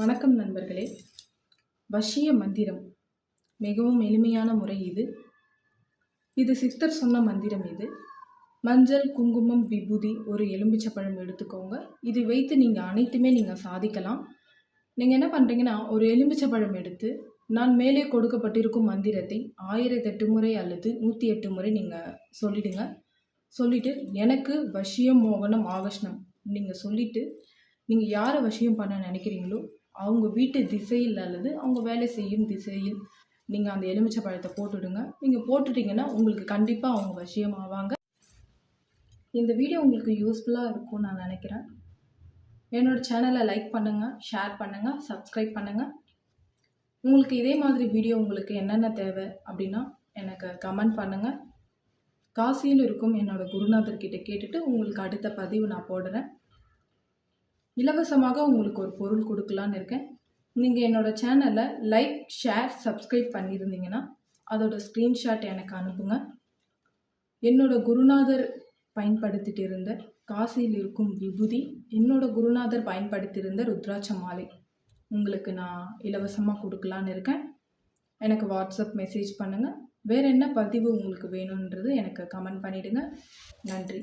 வணக்கம் நண்பர்களே. வசிய மந்திரம் மிகவும் எளிமையான முறை இது சித்தர் சொன்ன மந்திரம். மஞ்சள், குங்குமம், விபூதி, ஒரு எலும்பிச்சப்பழம் எடுத்துக்கோங்க. இதை வைத்து நீங்கள் அனைத்துமே சாதிக்கலாம். நீங்கள் என்ன பண்ணுறீங்கன்னா, ஒரு எலும்பிச்சப்பழம் எடுத்து நான் மேலே கொடுக்கப்பட்டிருக்கும் மந்திரத்தை 1008 முறை அல்லது 108 முறை நீங்கள் சொல்லிடுங்க. சொல்லிவிட்டு எனக்கு வசியம், மோகனம், ஆகர்ஷணம் நீங்கள் சொல்லிவிட்டு நீங்கள் யாரை வசியம் பண்ண நினைக்கிறீங்களோ அவங்க வீட்டு திசையில் அல்லது அவங்க வேலை செய்யும் திசையில் நீங்கள் அந்த எலுமிச்சை பழத்தை போட்டுடுங்க. நீங்கள் போட்டுட்டிங்கன்னா உங்களுக்கு கண்டிப்பாக அவங்க வசியம் ஆவாங்க. இந்த வீடியோ உங்களுக்கு யூஸ்ஃபுல்லாக இருக்கும்னு நான் நினைக்கிறேன். என்னோடய சேனலை லைக் பண்ணுங்கள், ஷேர் பண்ணுங்கள், சப்ஸ்கிரைப் பண்ணுங்கள். உங்களுக்கு இதே மாதிரி வீடியோ உங்களுக்கு என்னென்ன தேவை அப்படின்னா எனக்கு கமெண்ட் பண்ணுங்கள். காசியில் இருக்கும் என்னோடய குருநாதர்கிட்ட கேட்டுட்டு உங்களுக்கு அடுத்த பதிவு நான் போடுறேன். இலவசமாக உங்களுக்கு ஒரு பொருள் கொடுக்கலான்னு இருக்கேன். நீங்கள் என்னோடய சேனலை லைக், ஷேர், சப்ஸ்கிரைப் பண்ணியிருந்தீங்கன்னா அதோட ஸ்க்ரீன்ஷாட் எனக்கு அனுப்புங்க. என்னோடய குருநாதர் பயன்படுத்திட்டு இருந்த காசியில் இருக்கும் விபூதி, என்னோடய குருநாதர் பயன்படுத்தியிருந்த ருத்ராட்ச மாலை உங்களுக்கு நான் இலவசமாக கொடுக்கலான்னு இருக்கேன். எனக்கு வாட்ஸ்அப் மெசேஜ் பண்ணுங்கள். வேறு என்ன பதிவு உங்களுக்கு வேணுன்றது எனக்கு கமெண்ட் பண்ணிவிடுங்க. நன்றி.